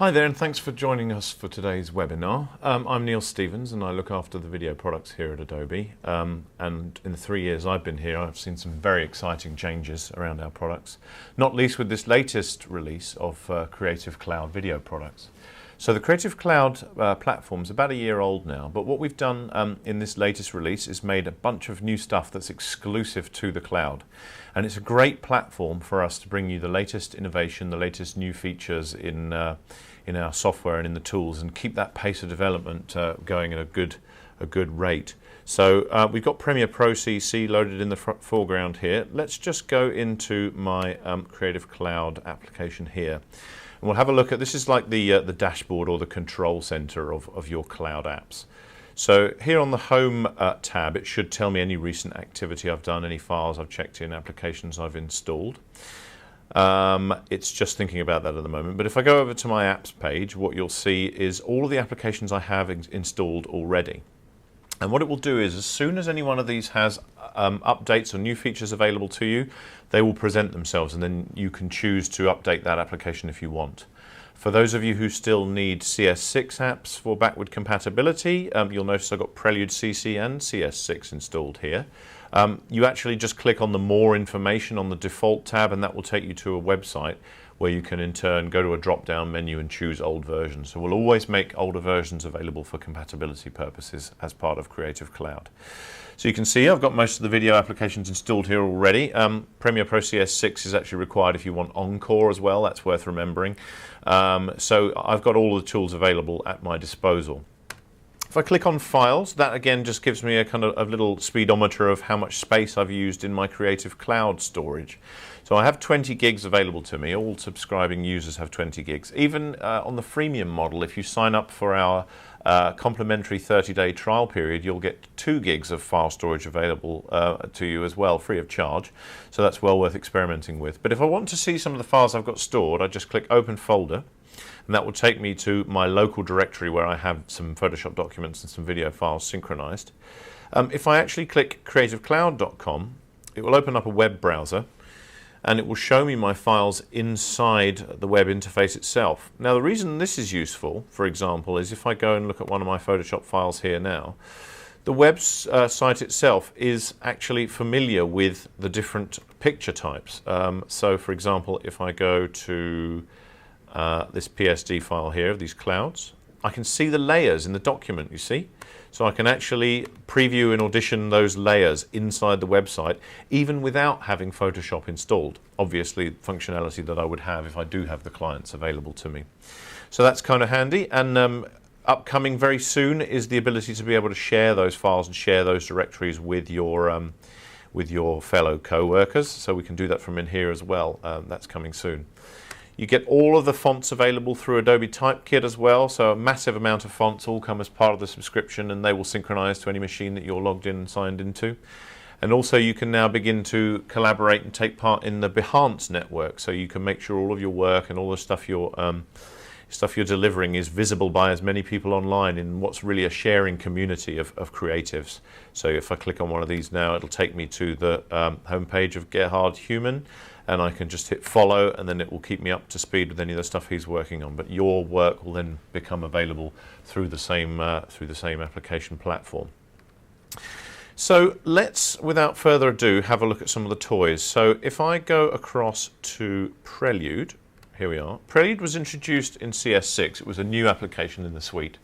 Hi there, and thanks for joining us for today's webinar. I'm Niel Stevens and I look after the video products here at Adobe. And in the 3 years I've been here, I've seen some very exciting changes around our products, not least with this latest release of Creative Cloud video products. So the Creative Cloud platform is about a year old now, but what we've done in this latest release is made a bunch of new stuff that's exclusive to the cloud. And it's a great platform for us to bring you the latest innovation, the latest new features in our software and in the tools, and keep that pace of development going at a good rate. So we've got Premiere Pro CC loaded in the foreground here. Let's just go into my Creative Cloud application here. And we'll have a look at, this is like the dashboard or the control center of your cloud apps. So here on the Home tab, it should tell me any recent activity I've done, any files I've checked in, applications I've installed. It's just thinking about that at the moment. But if I go over to my apps page, what you'll see is all of the applications I have installed already. And what it will do is, as soon as any one of these has updates or new features available to you, they will present themselves, and then you can choose to update that application if you want. For those of you who still need CS6 apps for backward compatibility, you'll notice I've got Prelude CC and CS6 installed here. You actually just click on the More Information on the default tab, and that will take you to a website where you can in turn go to a drop-down menu and choose old versions. So we'll always make older versions available for compatibility purposes as part of Creative Cloud. So you can see I've got most of the video applications installed here already. Premiere Pro CS6 is actually required if you want Encore as well. That's worth remembering. So I've got all the tools available at my disposal. If I click on Files, that again just gives me a kind of a little speedometer of how much space I've used in my Creative Cloud storage. So I have 20 gigs available to me. All subscribing users have 20 gigs. Even on the freemium model, if you sign up for our complimentary 30-day trial period, you'll get 2 gigs of file storage available to you as well, free of charge. So that's well worth experimenting with. But if I want to see some of the files I've got stored, I just click Open Folder. And that will take me to my local directory where I have some Photoshop documents and some video files synchronized. If I actually click creativecloud.com, it will open up a web browser and it will show me my files inside the web interface itself. Now the reason this is useful, for example, is if I go and look at one of my Photoshop files here now, the website itself is actually familiar with the different picture types. So for example, if I go to this PSD file here of these clouds, I can see the layers in the document, you see? So I can actually preview and audition those layers inside the website, even without having Photoshop installed. Obviously, functionality that I would have if I do have the clients available to me. So that's kind of handy. And upcoming very soon is the ability to be able to share those files and share those directories with your fellow co-workers. So we can do that from in here as well. That's coming soon. You get all of the fonts available through Adobe Typekit as well, so a massive amount of fonts all come as part of the subscription, and they will synchronize to any machine that you're logged in and signed into. And also you can now begin to collaborate and take part in the Behance network, so you can make sure all of your work and all the stuff you're delivering is visible by as many people online in what's really a sharing community of creatives. So if I click on one of these now, it'll take me to the homepage of Gerhard Human, and I can just hit follow, and then it will keep me up to speed with any of the stuff he's working on. But your work will then become available through the same application platform. So let's, without further ado, have a look at some of the toys. So if I go across to Prelude, here we are. Prelude was introduced in CS6. It was a new application in the suite.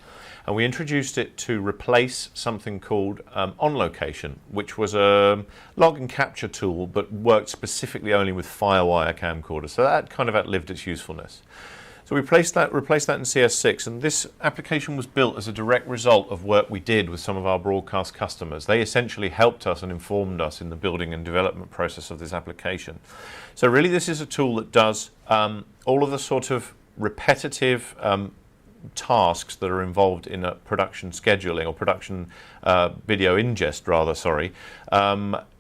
And we introduced it to replace something called On Location, which was a log and capture tool, but worked specifically only with Firewire camcorders. So that kind of outlived its usefulness. So we replaced that in CS6, and this application was built as a direct result of work we did with some of our broadcast customers. They essentially helped us and informed us in the building and development process of this application. So really this is a tool that does all of the sort of repetitive tasks that are involved in a production scheduling or production video ingest rather,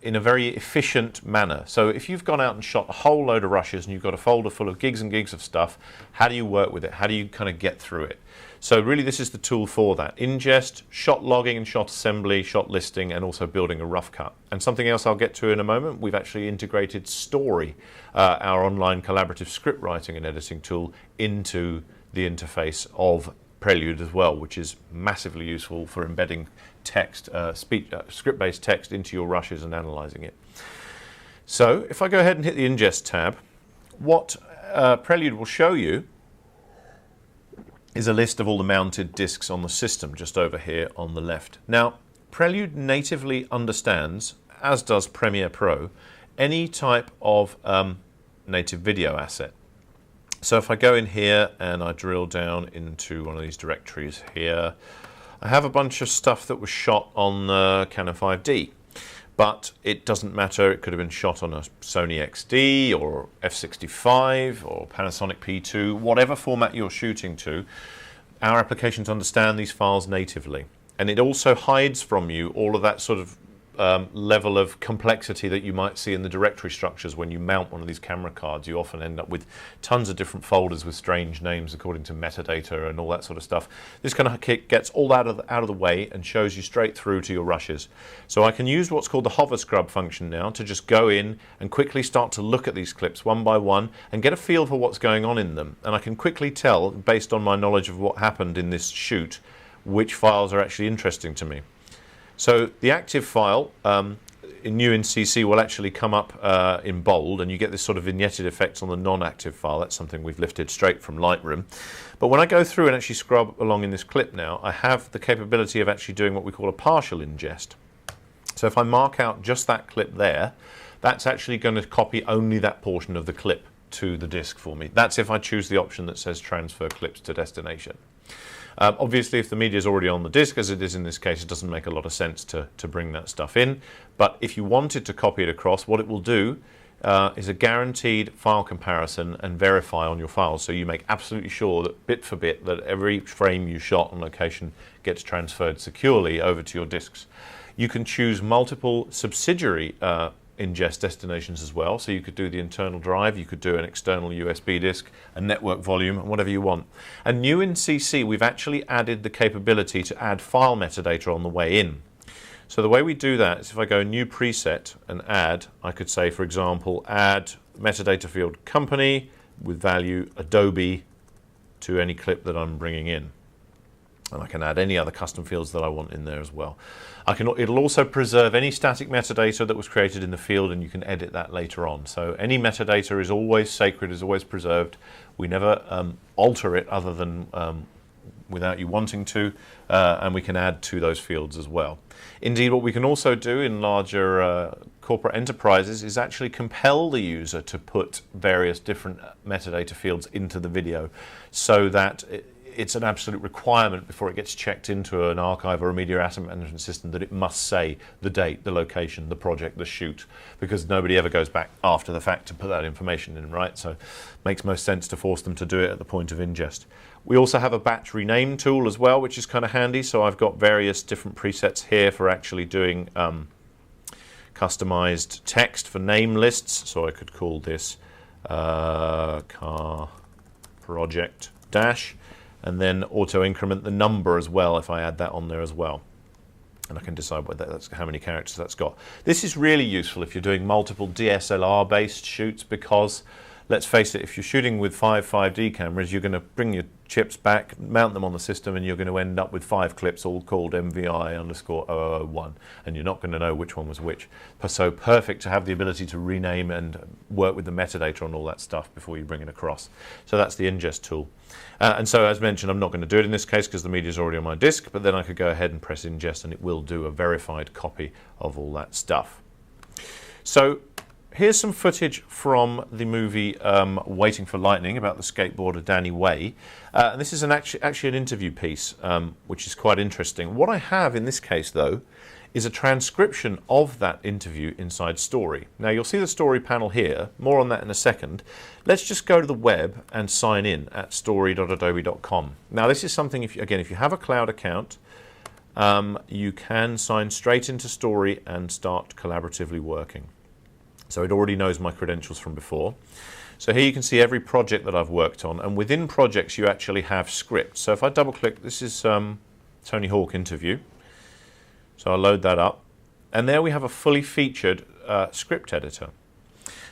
in a very efficient manner. So if you've gone out and shot a whole load of rushes and you've got a folder full of gigs and gigs of stuff, how do you work with it? How do you kind of get through it? So really this is the tool for that. Ingest, shot logging and shot assembly, shot listing, and also building a rough cut. And something else I'll get to in a moment, we've actually integrated Story, our online collaborative script writing and editing tool, into the interface of Prelude as well, which is massively useful for embedding text, script-based text into your rushes and analyzing it. So if I go ahead and hit the ingest tab, what Prelude will show you is a list of all the mounted disks on the system just over here on the left. Now, Prelude natively understands, as does Premiere Pro, any type of native video asset. So if I go in here and I drill down into one of these directories here, I have a bunch of stuff that was shot on the Canon 5D, but it doesn't matter. It could have been shot on a Sony XD or F65 or Panasonic P2, whatever format you're shooting to. Our applications understand these files natively, and it also hides from you all of that sort of level of complexity that you might see in the directory structures when you mount one of these camera cards. You often end up with tons of different folders with strange names according to metadata and all that sort of stuff. This kind of gets all out of the way and shows you straight through to your rushes. So I can use what's called the hover scrub function now to just go in and quickly start to look at these clips one by one and get a feel for what's going on in them. And I can quickly tell, based on my knowledge of what happened in this shoot, which files are actually interesting to me. So the active file new in CC will actually come up in bold, and you get this sort of vignetted effect on the non-active file. That's something we've lifted straight from Lightroom. But when I go through and actually scrub along in this clip now, I have the capability of actually doing what we call a partial ingest. So if I mark out just that clip there, that's actually going to copy only that portion of the clip to the disk for me. That's if I choose the option that says transfer clips to destination. Obviously, if the media is already on the disk, as it is in this case, it doesn't make a lot of sense to bring that stuff in. But if you wanted to copy it across, what it will do is a guaranteed file comparison and verify on your files. So you make absolutely sure that bit for bit that every frame you shot on location gets transferred securely over to your disks. You can choose multiple subsidiary ingest destinations as well. So you could do the internal drive, you could do an external USB disk, a network volume, whatever you want. And new in CC, we've actually added the capability to add file metadata on the way in. So the way we do that is if I go new preset and add, I could say, for example, add metadata field company with value Adobe to any clip that I'm bringing in. And I can add any other custom fields that I want in there as well. It'll also preserve any static metadata that was created in the field, and you can edit that later on. So any metadata is always sacred, is always preserved. We never alter it other than without you wanting to, and we can add to those fields as well. Indeed, what we can also do in larger corporate enterprises is actually compel the user to put various different metadata fields into the video so that it's an absolute requirement before it gets checked into an archive or a media asset management system that it must say the date, the location, the project, the shoot, because nobody ever goes back after the fact to put that information in, right? So it makes most sense to force them to do it at the point of ingest. We also have a batch rename tool as well, which is kind of handy. So I've got various different presets here for actually doing customized text for name lists. So I could call this car project dash, and then auto increment the number as well if I add that on there as well. And I can decide whether that's how many characters that's got. This is really useful if you're doing multiple DSLR based shoots, because let's face it, if you're shooting with 5D cameras, you're going to bring your chips back, mount them on the system, and you're going to end up with 5 clips all called MVI_0001, and you're not going to know which one was which. So perfect to have the ability to rename and work with the metadata on all that stuff before you bring it across. So that's the ingest tool. And so as mentioned, I'm not going to do it in this case because the media is already on my disk, but then I could go ahead and press ingest and it will do a verified copy of all that stuff. So here's some footage from the movie Waiting for Lightning about the skateboarder Danny Way. And this is actually an interview piece, which is quite interesting. What I have in this case, though, is a transcription of that interview inside Story. Now, you'll see the Story panel here. More on that in a second. Let's just go to the web and sign in at story.adobe.com. Now, this is something, if you have a cloud account, you can sign straight into Story and start collaboratively working. So it already knows my credentials from before. So here you can see every project that I've worked on, and within projects you actually have scripts. So if I double click, this is Tony Hawk interview. So I'll load that up, and there we have a fully featured script editor.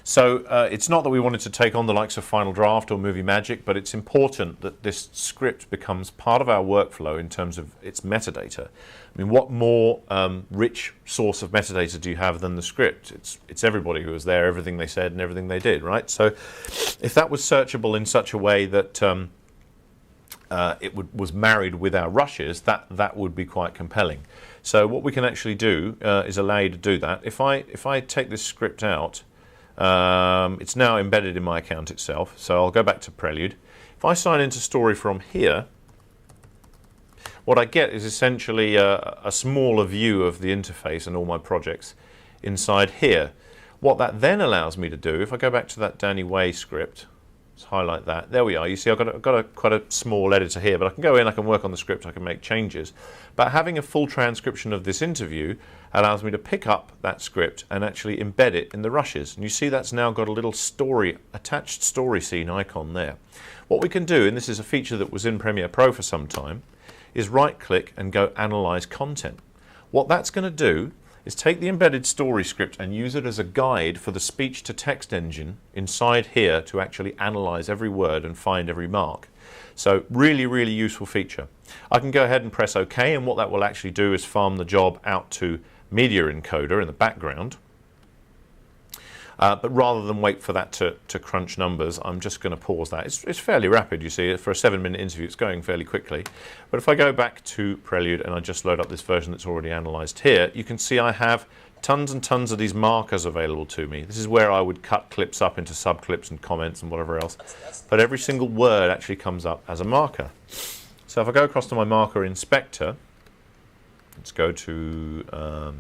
So it's not that we wanted to take on the likes of Final Draft or Movie Magic, but it's important that this script becomes part of our workflow in terms of its metadata. I mean, what more rich source of metadata do you have than the script? It's everybody who was there, everything they said and everything they did, right? So if that was searchable in such a way that was married with our rushes, that would be quite compelling. So what we can actually do is allow you to do that. If I take this script out, it's now embedded in my account itself, so I'll go back to Prelude. If I sign into Story from here, what I get is essentially a smaller view of the interface and all my projects inside here. What that then allows me to do, if I go back to that Danny Way script, let's highlight that. There we are. You see I've got quite a small editor here, but I can go in, I can work on the script, I can make changes. But having a full transcription of this interview allows me to pick up that script and actually embed it in the rushes. And you see that's now got a little attached story scene icon there. What we can do, and this is a feature that was in Premiere Pro for some time, is right-click and go Analyze Content. What that's going to do is take the embedded story script and use it as a guide for the speech-to-text engine inside here to actually analyze every word and find every mark. So really, really useful feature. I can go ahead and press OK, and what that will actually do is farm the job out to Media Encoder in the background. But rather than wait for that to crunch numbers, I'm just going to pause that. It's fairly rapid, you see. For a 7-minute interview, it's going fairly quickly. But if I go back to Prelude and I just load up this version that's already analysed here, you can see I have tons and tons of these markers available to me. This is where I would cut clips up into subclips and comments and whatever else. But every single word actually comes up as a marker. So if I go across to my marker inspector, let's go to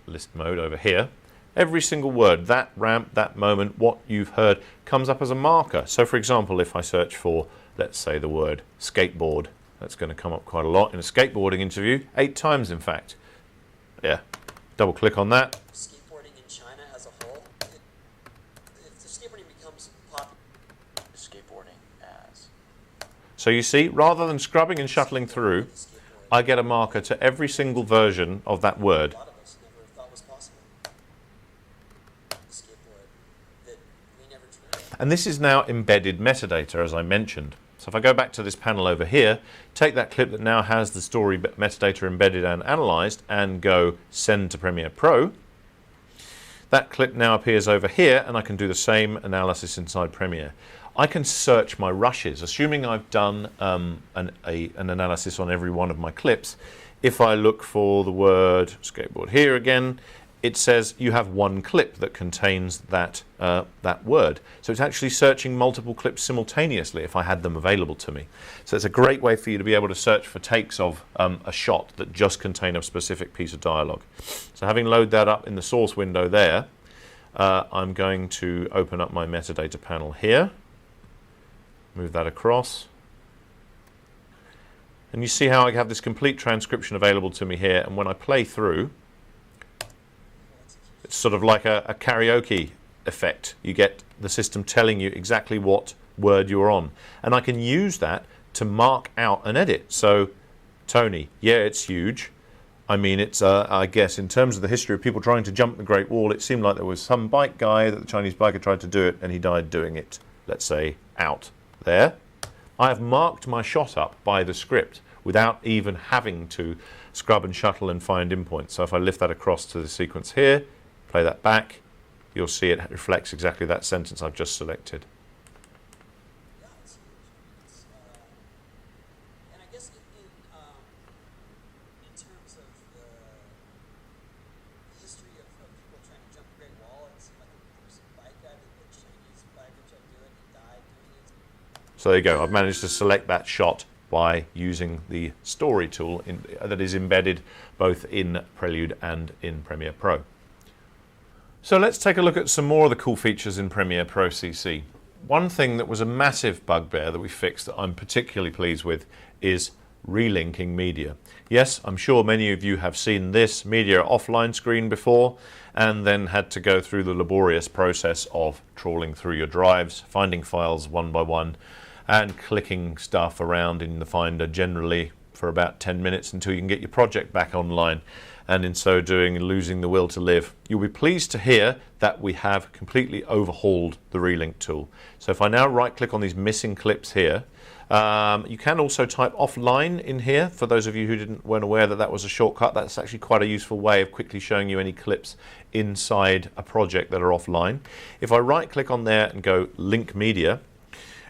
list mode over here. Every single word, that ramp, that moment, what you've heard, comes up as a marker. So for example, if I search for, let's say, the word skateboard, that's going to come up quite a lot in a skateboarding interview, 8 times in fact. Yeah, double click on that. Skateboarding in China as a whole, if the skateboarding becomes popular, skateboarding as. So you see, rather than scrubbing and shuttling through, I get a marker to every single version of that word. And this is now embedded metadata, as I mentioned. So if I go back to this panel over here, take that clip that now has the story metadata embedded and analyzed and go send to Premiere Pro. That clip now appears over here, and I can do the same analysis inside Premiere. I can search my rushes, assuming I've done an analysis on every one of my clips. If I look for the word skateboard here again, it says you have one clip that contains that word. So it's actually searching multiple clips simultaneously if I had them available to me. So it's a great way for you to be able to search for takes of a shot that just contain a specific piece of dialogue. So having loaded that up in the source window there, I'm going to open up my metadata panel here, move that across, and you see how I have this complete transcription available to me here, and when I play through, it's sort of like a karaoke effect. You get the system telling you exactly what word you're on. And I can use that to mark out an edit. So, Tony, yeah, it's huge. I mean, it's, I guess, in terms of the history of people trying to jump the Great Wall, it seemed like there was some bike guy that the Chinese biker tried to do it, and he died doing it, let's say, out there. I have marked my shot up by the script without even having to scrub and shuttle and find in points. So if I lift that across to the sequence here, play that back, you'll see it reflects exactly that sentence I've just selected. Yeah, it's and I guess in terms of the history of people trying to jump the Great Wall, it seemed like there was a bike guy, the Chinese biker tried to do it, he died doing it. So there you go, I've managed to select that shot by using the story tool that is embedded both in Prelude and in Premiere Pro. So let's take a look at some more of the cool features in Premiere Pro CC. One thing that was a massive bugbear that we fixed that I'm particularly pleased with is relinking media. Yes, I'm sure many of you have seen this media offline screen before and then had to go through the laborious process of trawling through your drives, finding files one by one and clicking stuff around in the Finder generally for about 10 minutes until you can get your project back online. and in so doing losing the will to live. You'll be pleased to hear that we have completely overhauled the relink tool. So if I now right click on these missing clips here, you can also type offline in here. For those of you who weren't aware that that was a shortcut, that's actually quite a useful way of quickly showing you any clips inside a project that are offline. If I right click on there and go link media,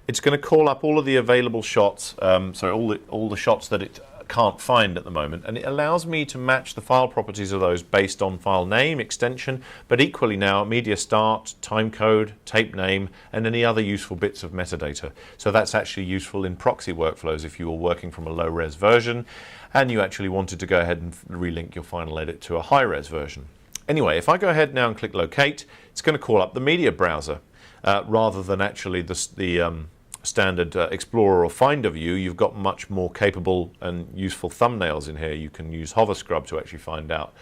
it's going to call up all of the available shots, all the shots that it can't find at the moment, and it allows me to match the file properties of those based on file name, extension, but equally now media start, time code, tape name, and any other useful bits of metadata. So that's actually useful in proxy workflows if you were working from a low-res version and you actually wanted to go ahead and relink your final edit to a high-res version. Anyway, if I go ahead now and click locate, it's going to call up the media browser rather than actually the standard Explorer or Finder view. You've got much more capable and useful thumbnails in here. You can use hover scrub to actually find out,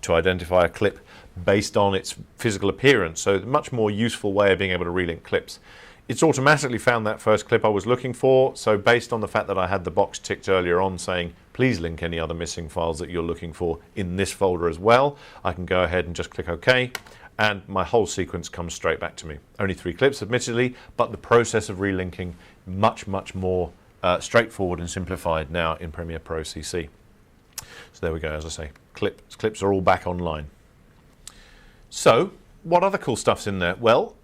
to identify a clip based on its physical appearance. So a much more useful way of being able to relink clips. It's automatically found that first clip I was looking for, so based on the fact that I had the box ticked earlier on saying please link any other missing files that you're looking for in this folder as well, I can go ahead and just click OK, and my whole sequence comes straight back to me. Only 3 clips admittedly, but the process of relinking much more straightforward and simplified now in Premiere Pro CC. So there we go, as I say, clips are all back online. So what other cool stuff's in there? Well,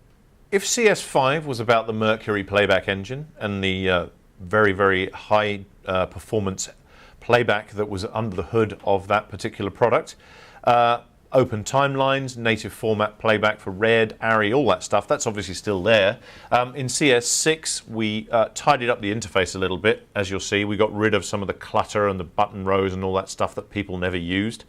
if CS5 was about the Mercury playback engine and the very high performance playback that was under the hood of that particular product, open timelines, native format playback for Red, ARRI, all that stuff, that's obviously still there. In CS6 we tidied up the interface a little bit. As you'll see, we got rid of some of the clutter and the button rows and all that stuff that people never used.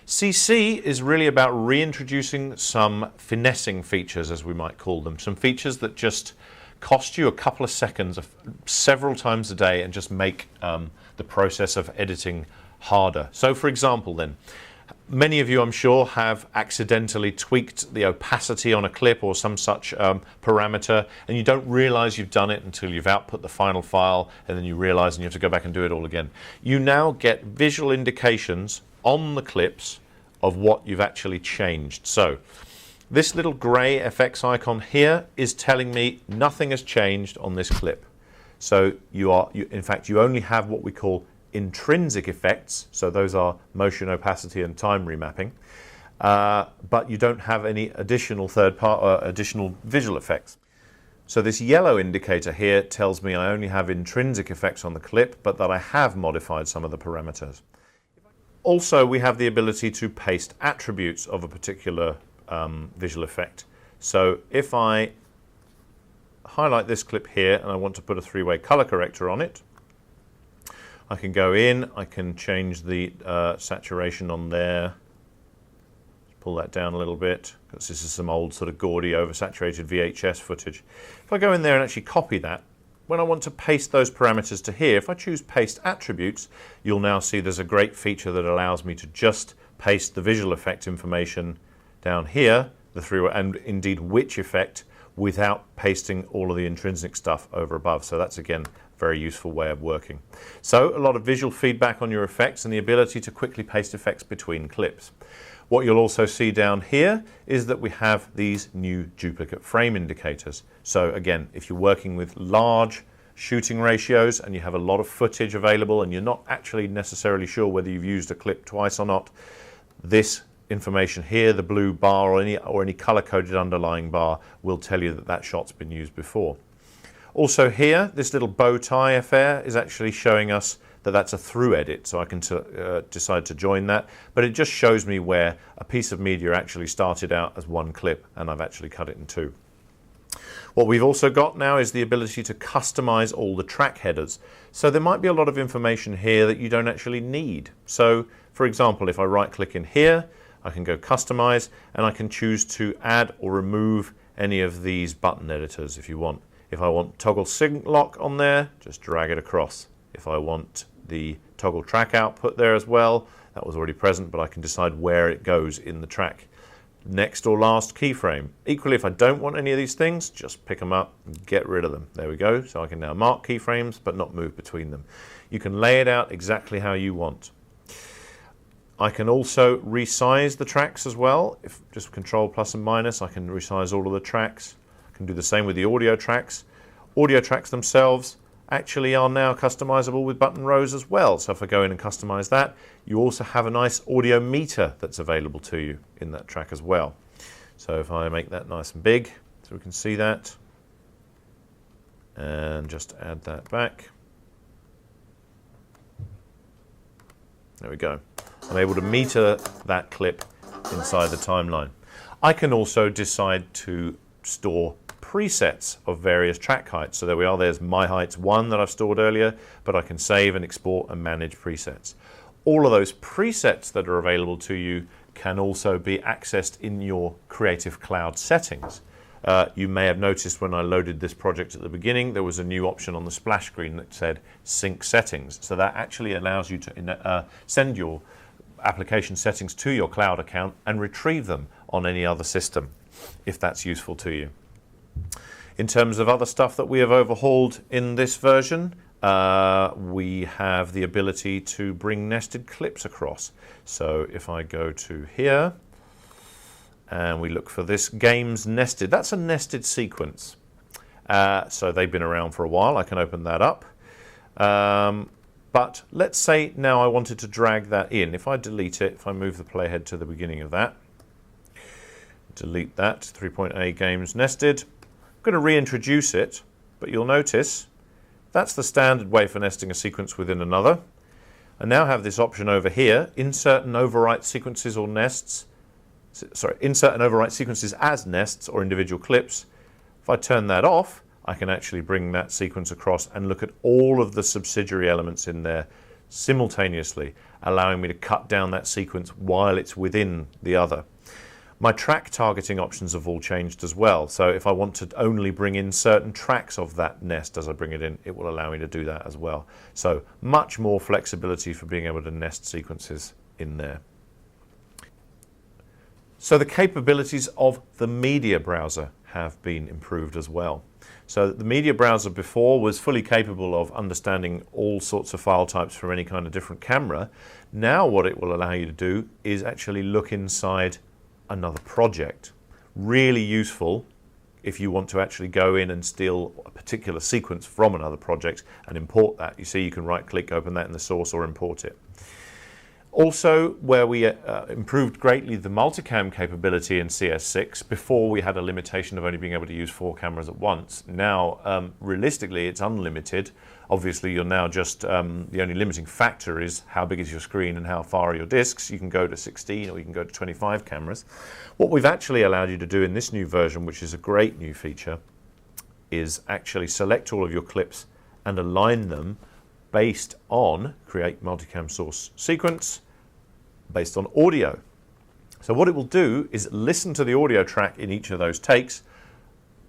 CC is really about reintroducing some finessing features, as we might call them, some features that just cost you a couple of seconds several times a day and just make the process of editing harder. So for example then, many of you, I'm sure, have accidentally tweaked the opacity on a clip or some such parameter, and you don't realize you've done it until you've output the final file, and then you realize and you have to go back and do it all again. You now get visual indications on the clips of what you've actually changed. So this little gray FX icon here is telling me nothing has changed on this clip. So in fact, you only have what we call intrinsic effects, so those are motion, opacity and time remapping, but you don't have any additional additional visual effects. So this yellow indicator here tells me I only have intrinsic effects on the clip, but that I have modified some of the parameters. Also, we have the ability to paste attributes of a particular visual effect. So if I highlight this clip here and I want to put a 3-way color corrector on it, I can go in, I can change the saturation on there, pull that down a little bit, because this is some old sort of gaudy oversaturated VHS footage. If I go in there and actually copy that, when I want to paste those parameters to here, if I choose paste attributes, you'll now see there's a great feature that allows me to just paste the visual effect information down here, the 3-way, and indeed which effect, without pasting all of the intrinsic stuff over above. So that's again very useful way of working. So a lot of visual feedback on your effects and the ability to quickly paste effects between clips. What you'll also see down here is that we have these new duplicate frame indicators. So again, if you're working with large shooting ratios and you have a lot of footage available and you're not actually necessarily sure whether you've used a clip twice or not, this information here, the blue bar or any color-coded underlying bar, will tell you that that shot's been used before. Also here, this little bow tie affair is actually showing us that that's a through edit, so I can decide to join that, but it just shows me where a piece of media actually started out as one clip and I've actually cut it in 2. What we've also got now is the ability to customize all the track headers. So there might be a lot of information here that you don't actually need. So for example, if I right click in here, I can go customize and I can choose to add or remove any of these button editors if you want. If I want toggle sync lock on there, just drag it across. If I want the toggle track output there as well, that was already present, but I can decide where it goes in the track. Next or last keyframe. Equally, if I don't want any of these things, just pick them up and get rid of them. There we go. So I can now mark keyframes, but not move between them. You can lay it out exactly how you want. I can also resize the tracks as well. If just Control plus and minus, I can resize all of the tracks. I can do the same with the audio tracks. Audio tracks themselves actually are now customizable with button rows as well. So if I go in and customize that, you also have a nice audio meter that's available to you in that track as well. So if I make that nice and big, so we can see that, and just add that back. There we go. I'm able to meter that clip inside the timeline. I can also decide to store presets of various track heights. So there we are, there's my heights 1 that I've stored earlier, but I can save and export and manage presets. All of those presets that are available to you can also be accessed in your Creative Cloud settings. You may have noticed when I loaded this project at the beginning, there was a new option on the splash screen that said sync settings. So that actually allows you to send your application settings to your cloud account and retrieve them on any other system, if that's useful to you. In terms of other stuff that we have overhauled in this version, we have the ability to bring nested clips across. So if I go to here and we look for this games nested, that's a nested sequence. So they've been around for a while. I can open that up. But let's say now I wanted to drag that in. If I delete it, if I move the playhead to the beginning of that, delete that, 3.A games nested. I'm going to reintroduce it, but you'll notice that's the standard way for nesting a sequence within another. I now have this option over here, insert and overwrite sequences or nests. Sorry, insert and overwrite sequences as nests or individual clips. If I turn that off, I can actually bring that sequence across and look at all of the subsidiary elements in there simultaneously, allowing me to cut down that sequence while it's within the other. My track targeting options have all changed as well. So if I want to only bring in certain tracks of that nest as I bring it in, it will allow me to do that as well. So much more flexibility for being able to nest sequences in there. So the capabilities of the media browser have been improved as well. So the media browser before was fully capable of understanding all sorts of file types from any kind of different camera. Now what it will allow you to do is actually look inside another project. Really useful if you want to actually go in and steal a particular sequence from another project and import that. You see, you can right click, open that in the source or import it. Also, where we improved greatly the multicam capability in CS6, before we had a limitation of only being able to use 4 cameras at once. Now, realistically, it's unlimited. Obviously, you're now just, the only limiting factor is how big is your screen and how far are your discs. You can go to 16 or you can go to 25 cameras. What we've actually allowed you to do in this new version, which is a great new feature, is actually select all of your clips and align them based on create multicam source sequence based on audio. So what it will do is listen to the audio track in each of those takes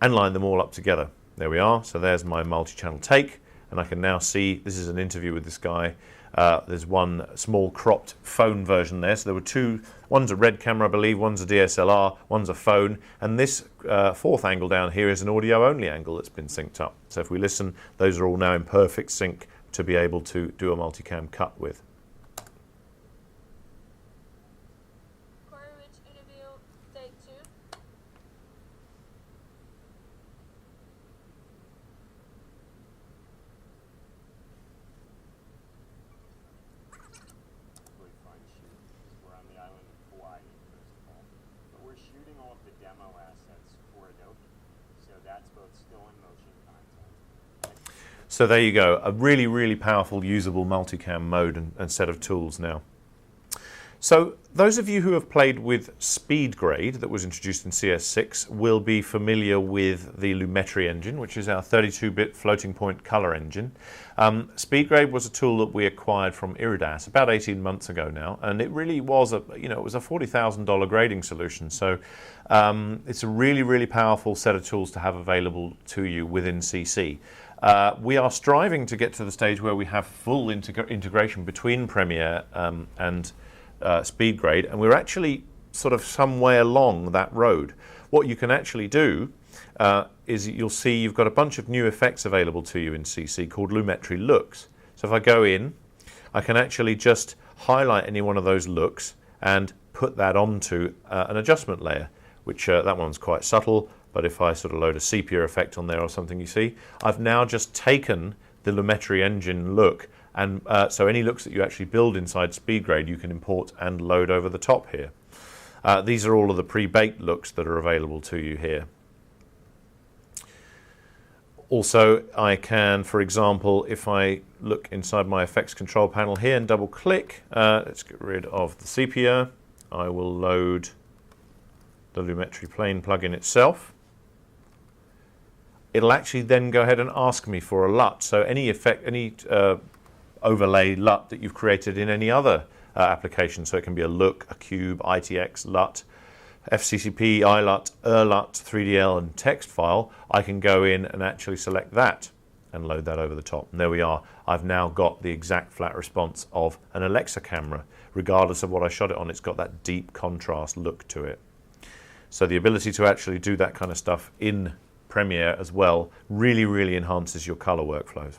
and line them all up together. There we are. So there's my multi-channel take, and I can now see this is an interview with this guy. There's one small cropped phone version there. So there were 2, one's a red camera I believe, one's a DSLR, one's a phone, and this 4th angle down here is an audio only angle that's been synced up. So if we listen, those are all now in perfect sync to be able to do a multicam cut with. Interview, take 2. Really fun shoot. We're on the island of Hawaii, first of all. But we're shooting all of the demo assets for Adobe. So that's both still in motion content. So there you go, a really, really powerful, usable multicam mode and set of tools now. So those of you who have played with SpeedGrade that was introduced in CS6 will be familiar with the Lumetri engine, which is our 32-bit floating point color engine. SpeedGrade was a tool that we acquired from Iridas about 18 months ago now, and it really was a, it was a $40,000 grading solution. So it's a really, really powerful set of tools to have available to you within CC. We are striving to get to the stage where we have full integration between Premiere and SpeedGrade, and we're actually sort of some way along that road. What you can actually do is you'll see you've got a bunch of new effects available to you in CC called Lumetri Looks. So if I go in, I can actually just highlight any one of those looks and put that onto an adjustment layer, which that one's quite subtle, but if I sort of load a sepia effect on there or something, you see, I've now just taken the Lumetri engine look, and so any looks that you actually build inside SpeedGrade you can import and load over the top here. These are all of the pre-baked looks that are available to you here. Also, I can, for example, if I look inside my effects control panel here and double click, let's get rid of the sepia. I will load the Lumetri plane plugin itself. It'll actually then go ahead and ask me for a LUT. So any effect, any overlay LUT that you've created in any other application. So it can be a look, a cube, ITX, LUT, FCCP, iLUT, ERLUT, 3DL and text file. I can go in and actually select that and load that over the top. And there we are. I've now got the exact flat response of an Alexa camera. Regardless of what I shot it on, it's got that deep contrast look to it. So the ability to actually do that kind of stuff in Premiere as well really enhances your color workflows.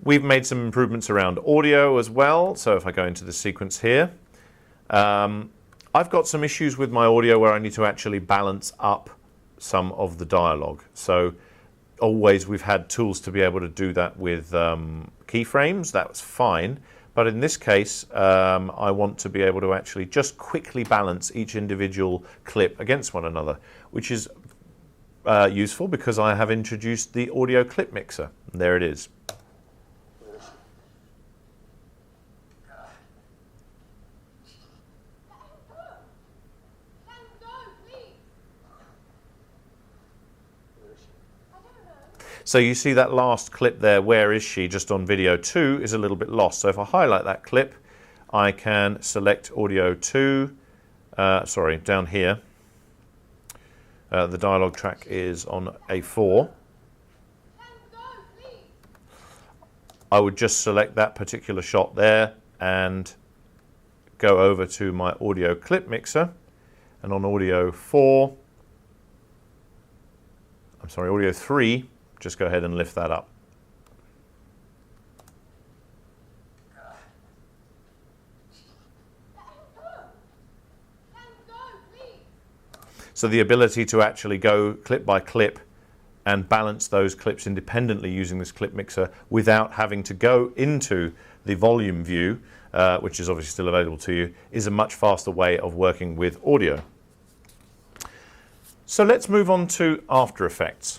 We've made some improvements around audio as well. So if I go into the sequence here, I've got some issues with my audio where I need to actually balance up some of the dialogue. So always we've had tools to be able to do that with keyframes. That's fine. But in this case, I want to be able to actually just quickly balance each individual clip against one another, which is useful because I have introduced the audio clip mixer. And there it is. So you see that last clip there, where is she, just on video 2 is a little bit lost. So if I highlight that clip, I can select audio 2, down here. The dialogue track is on A4. I would just select that particular shot there and go over to my audio clip mixer, and on audio 3, just go ahead and lift that up. So the ability to actually go clip by clip and balance those clips independently using this clip mixer without having to go into the volume view, which is obviously still available to you, is a much faster way of working with audio. So let's move on to After Effects.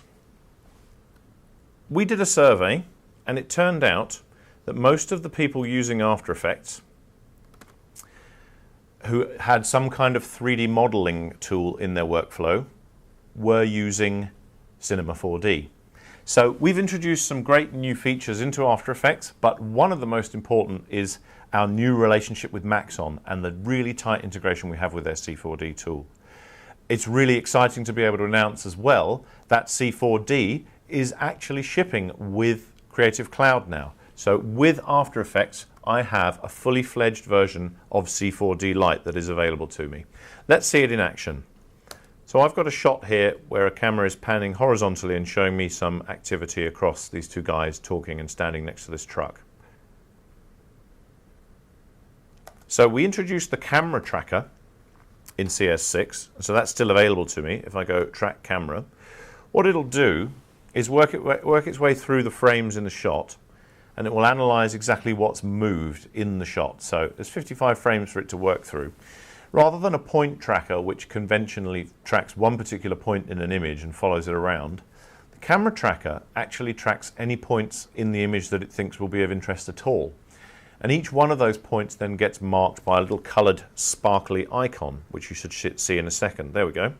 We did a survey and it turned out that most of the people using After Effects who had some kind of 3D modeling tool in their workflow were using Cinema 4D. So we've introduced some great new features into After Effects, but one of the most important is our new relationship with Maxon and the really tight integration we have with their C4D tool. It's really exciting to be able to announce as well that C4D is actually shipping with Creative Cloud now. So with After Effects, I have a fully fledged version of C4D Lite that is available to me. Let's see it in action. So I've got a shot here where a camera is panning horizontally and showing me some activity across these two guys talking and standing next to this truck. So we introduced the camera tracker in CS6, so that's still available to me. If I go track camera, what it'll do is work its way through the frames in the shot, and it will analyze exactly what's moved in the shot. So there's 55 frames for it to work through. Rather than a point tracker, which conventionally tracks one particular point in an image and follows it around, the camera tracker actually tracks any points in the image that it thinks will be of interest at all. And each one of those points then gets marked by a little colored sparkly icon, which you should see in a second. There we go.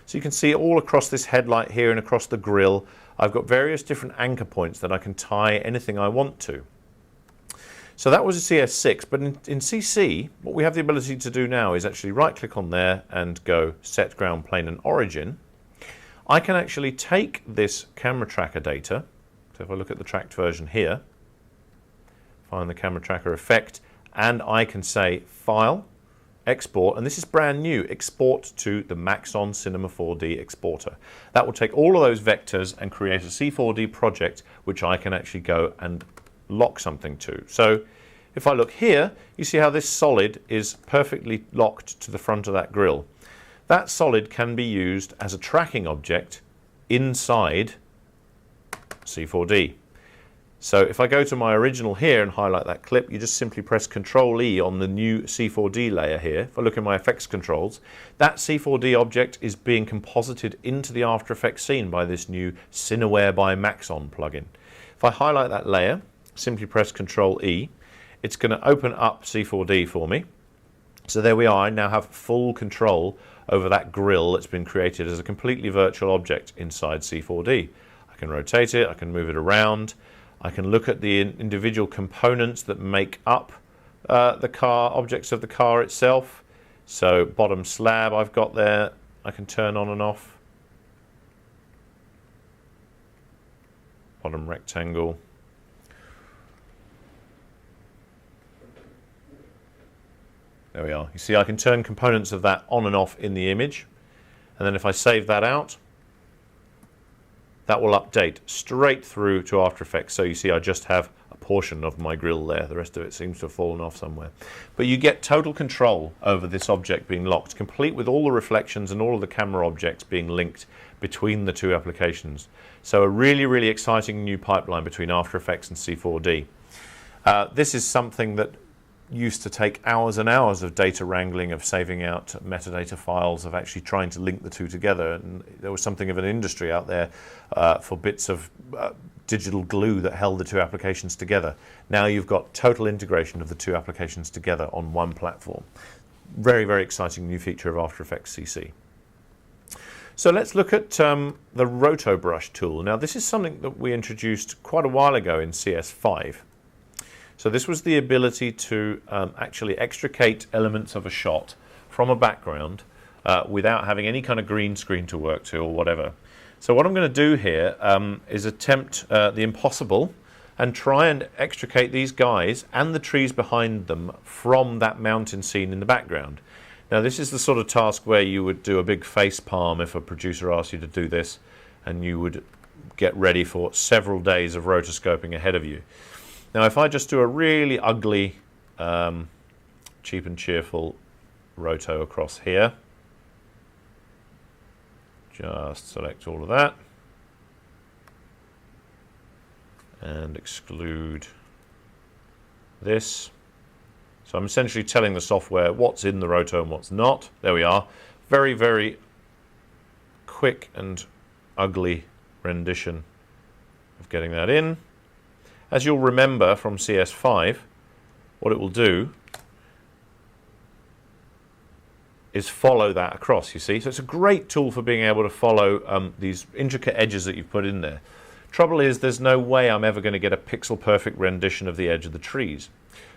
So you can see all across this headlight here and across the grille, I've got various different anchor points that I can tie anything I want to. So that was a CS6, but in CC, what we have the ability to do now is actually right-click on there and go Set Ground Plane and Origin. I can actually take this camera tracker data, so if I look at the tracked version here, find the camera tracker effect, and I can say File, Export, and this is brand new, export to the Maxon Cinema 4D exporter. That will take all of those vectors and create a C4D project which I can actually go and lock something to. So If I look here, you see how this solid is perfectly locked to the front of that grill. That solid can be used as a tracking object inside C4D. So if I go to my original here and highlight that clip, you just simply press Ctrl E on the new C4D layer here. If I look at my effects controls, that C4D object is being composited into the After Effects scene by this new Cineware by Maxon plugin. If I highlight that layer, simply press Ctrl E, it's going to open up C4D for me. So there we are, I now have full control over that grill that's been created as a completely virtual object inside C4D. I can rotate it, I can move it around, I can look at the individual components that make up the car, objects of the car itself. So bottom slab I've got there, I can turn on and off. Bottom rectangle. There we are. You see I can turn components of that on and off in the image. And then if I save that out, that will update straight through to After Effects. So you see I just have a portion of my grill there. The rest of it seems to have fallen off somewhere. But you get total control over this object being locked, complete with all the reflections and all of the camera objects being linked between the two applications. So a really, really exciting new pipeline between After Effects and C4D. This is something that used to take hours and hours of data wrangling, of saving out metadata files, of actually trying to link the two together. And there was something of an industry out there for bits of digital glue that held the two applications together. Now you've got total integration of the two applications together on one platform. Very, very exciting new feature of After Effects CC. So let's look at the Roto Brush tool. Now this is something that we introduced quite a while ago in CS5. So this was the ability to actually extricate elements of a shot from a background without having any kind of green screen to work to or whatever. So what I'm going to do here is attempt the impossible and try and extricate these guys and the trees behind them from that mountain scene in the background. Now this is the sort of task where you would do a big face palm if a producer asked you to do this, and you would get ready for several days of rotoscoping ahead of you. Now if I just do a really ugly, cheap and cheerful roto across here, just select all of that and exclude this. So I'm essentially telling the software what's in the roto and what's not. There we are. Very, very quick and ugly rendition of getting that in. As you'll remember from CS5, what it will do is follow that across, you see. So it's a great tool for being able to follow these intricate edges that you've put in there. Trouble is, there's no way I'm ever going to get a pixel perfect rendition of the edge of the trees.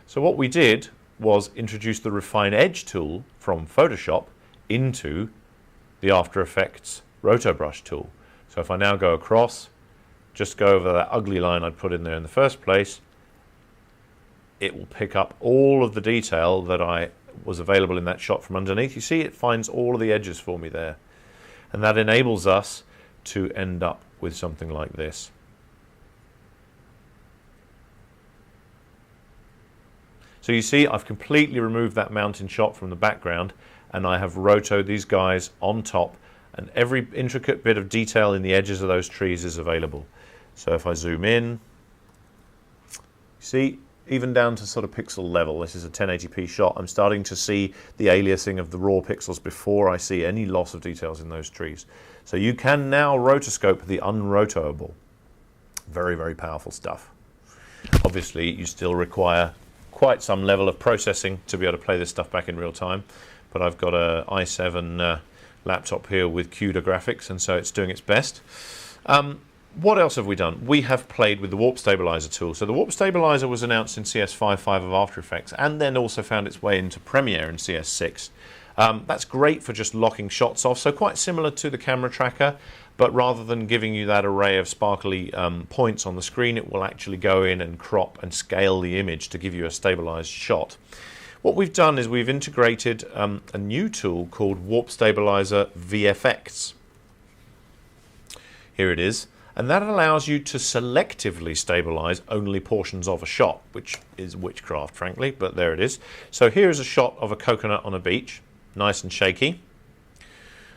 So what we did was introduce the Refine Edge tool from Photoshop into the After Effects Roto Brush tool. So if I now go across, just go over that ugly line I'd put in there in the first place, it will pick up all of the detail that was available in that shot from underneath. You see, it finds all of the edges for me there. And that enables us to end up with something like this. So you see, I've completely removed that mountain shot from the background, and I have rotoed these guys on top, and every intricate bit of detail in the edges of those trees is available. So if I zoom in, you see, even down to sort of pixel level, this is a 1080p shot, I'm starting to see the aliasing of the raw pixels before I see any loss of details in those trees. So you can now rotoscope the unrotoable. Very, very powerful stuff. Obviously, you still require quite some level of processing to be able to play this stuff back in real time, but I've got a i7 laptop here with CUDA graphics, and so it's doing its best. What else have we done? We have played with the Warp Stabilizer tool. So the Warp Stabilizer was announced in CS5.5 of After Effects, and then also found its way into Premiere in CS6. That's great for just locking shots off, so quite similar to the camera tracker, but rather than giving you that array of sparkly points on the screen, it will actually go in and crop and scale the image to give you a stabilized shot. What we've done is we've integrated a new tool called Warp Stabilizer VFX. Here it is. And that allows you to selectively stabilize only portions of a shot, which is witchcraft, frankly, but there it is. So here's a shot of a coconut on a beach, nice and shaky.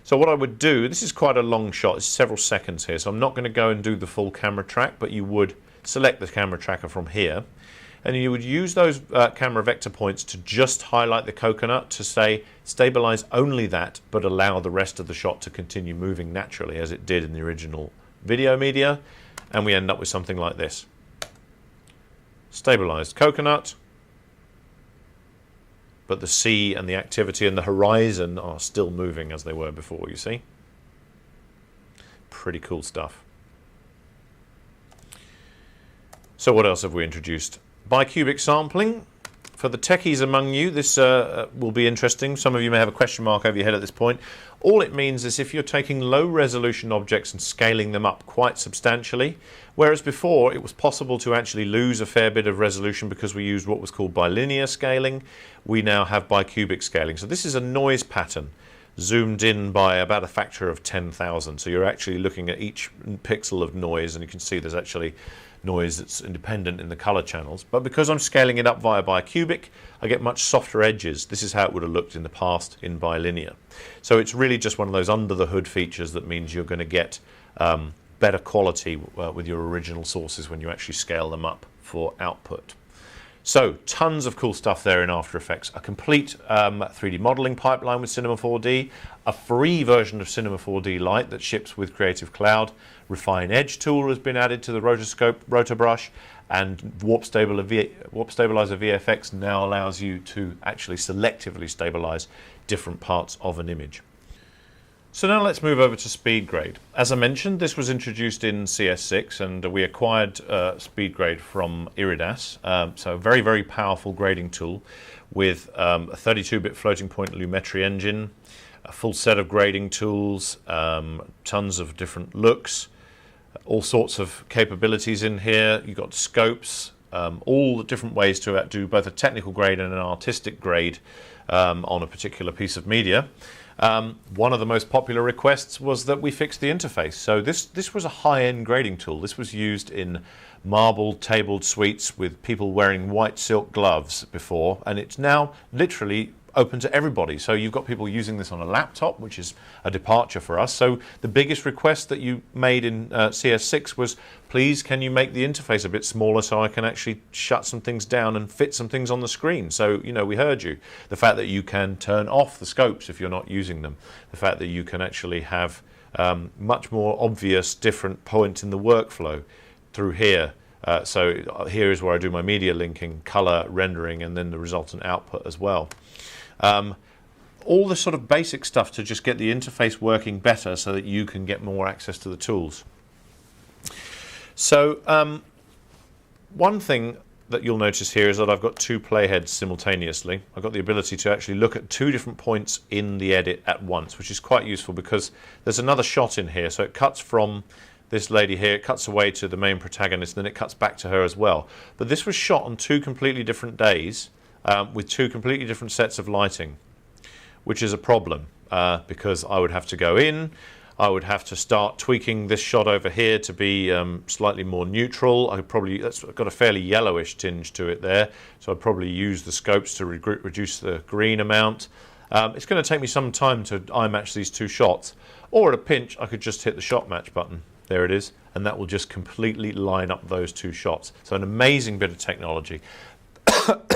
So what I would do, this is quite a long shot, it's several seconds here, so I'm not going to go and do the full camera track, but you would select the camera tracker from here, and you would use those camera vector points to just highlight the coconut to say stabilize only that, but allow the rest of the shot to continue moving naturally as it did in the original video media, and we end up with something like this. Stabilized coconut, but the sea and the activity and the horizon are still moving as they were before, you see. Pretty cool stuff. So what else have we introduced? Bicubic sampling. For the techies among you, this will be interesting. Some of you may have a question mark over your head at this point. All it means is if you're taking low resolution objects and scaling them up quite substantially, whereas before it was possible to actually lose a fair bit of resolution because we used what was called bilinear scaling, we now have bicubic scaling. So this is a noise pattern zoomed in by about a factor of 10,000. So you're actually looking at each pixel of noise, and you can see there's actually noise that's independent in the color channels, but because I'm scaling it up via bicubic, I get much softer edges. This is how it would have looked in the past in bilinear. So it's really just one of those under the hood features that means you're going to get better quality with your original sources when you actually scale them up for output. So tons of cool stuff there in After Effects. A complete 3D modeling pipeline with Cinema 4D, a free version of Cinema 4D Lite that ships with Creative Cloud, Refine Edge tool has been added to the rotoscope, rotobrush, and Warp Stabilizer VFX now allows you to actually selectively stabilize different parts of an image. So now let's move over to SpeedGrade. As I mentioned, this was introduced in CS6 and we acquired SpeedGrade from Iridas. So a very, very powerful grading tool with a 32-bit floating point Lumetri engine, a full set of grading tools, tons of different looks, all sorts of capabilities in here. You've got scopes, all the different ways to do both a technical grade and an artistic grade on a particular piece of media. One of the most popular requests was that we fix the interface. So this was a high-end grading tool. This was used in marbled tabled suites with people wearing white silk gloves before, and it's now literally open to everybody. So you've got people using this on a laptop, which is a departure for us. So the biggest request that you made in CS6 was, please can you make the interface a bit smaller so I can actually shut some things down and fit some things on the screen. So, you know, we heard you. The fact that you can turn off the scopes if you're not using them. The fact that you can actually have much more obvious different points in the workflow through here. So here is where I do my media linking, color, rendering, and then the resultant output as well. All the sort of basic stuff to just get the interface working better so that you can get more access to the tools. So one thing that you'll notice here is that I've got two playheads simultaneously. I've got the ability to actually look at two different points in the edit at once, which is quite useful because there's another shot in here. So it cuts from this lady here, it cuts away to the main protagonist, and then it cuts back to her as well. But this was shot on two completely different days with two completely different sets of lighting, which is a problem because I would have to go in, I would have to start tweaking this shot over here to be slightly more neutral. I could probably, that's got a fairly yellowish tinge to it there, so I'd probably use the scopes to reduce the green amount. It's going to take me some time to eye match these two shots, or at a pinch I could just hit the shot match button. There it is, and that will just completely line up those two shots. So an amazing bit of technology.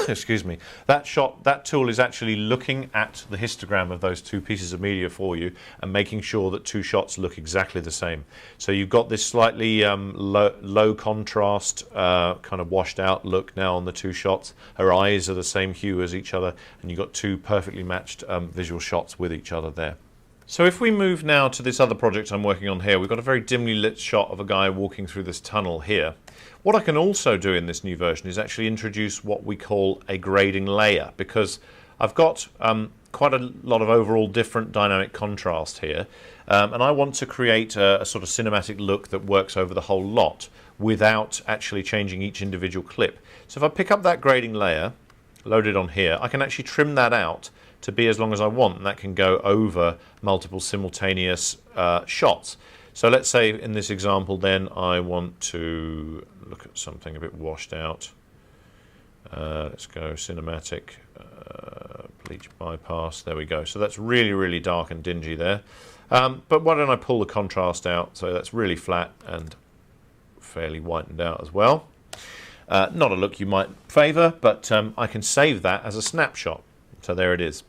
Excuse me. That tool is actually looking at the histogram of those two pieces of media for you and making sure that two shots look exactly the same. So you've got this slightly low contrast, kind of washed out look now on the two shots. Her eyes are the same hue as each other, and you've got two perfectly matched visual shots with each other there. So if we move now to this other project I'm working on here, we've got a very dimly lit shot of a guy walking through this tunnel here. What I can also do in this new version is actually introduce what we call a grading layer, because I've got quite a lot of overall different dynamic contrast here, and I want to create a sort of cinematic look that works over the whole lot without actually changing each individual clip. So if I pick up that grading layer, load it on here, I can actually trim that out to be as long as I want, and that can go over multiple simultaneous shots. So let's say in this example then I want to look at something a bit washed out. Let's go cinematic, bleach bypass, there we go. So that's really, really dark and dingy there. But why don't I pull the contrast out so that's really flat and fairly whitened out as well. Not a look you might favour, but I can save that as a snapshot. So there it is.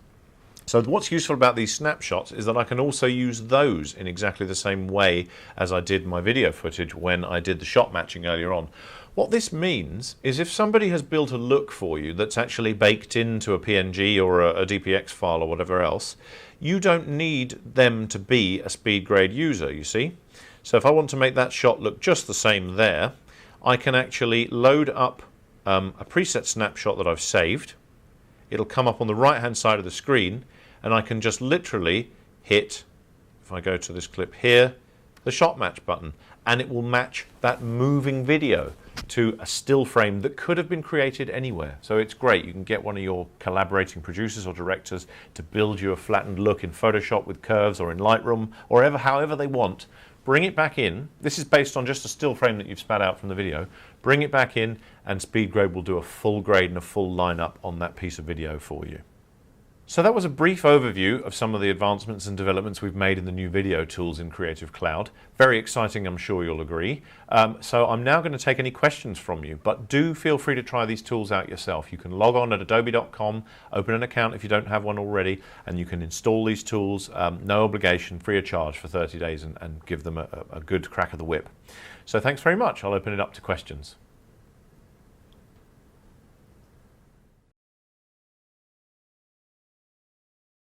So what's useful about these snapshots is that I can also use those in exactly the same way as I did my video footage when I did the shot matching earlier on. What this means is if somebody has built a look for you that's actually baked into a PNG or a DPX file or whatever else, you don't need them to be a SpeedGrade user, you see. So if I want to make that shot look just the same there, I can actually load up a preset snapshot that I've saved. It'll come up on the right hand side of the screen and I can just literally hit, if I go to this clip here, the shot match button, and it will match that moving video to a still frame that could have been created anywhere. So it's great. You can get one of your collaborating producers or directors to build you a flattened look in Photoshop with curves or in Lightroom or however they want. Bring it back in. This is based on just a still frame that you've spat out from the video. Bring it back in and SpeedGrade will do a full grade and a full lineup on that piece of video for you. So that was a brief overview of some of the advancements and developments we've made in the new video tools in Creative Cloud. Very exciting, I'm sure you'll agree. So I'm now going to take any questions from you, but do feel free to try these tools out yourself. You can log on at adobe.com, open an account if you don't have one already, and you can install these tools, no obligation, free of charge for 30 days and give them a good crack of the whip. So thanks very much. I'll open it up to questions.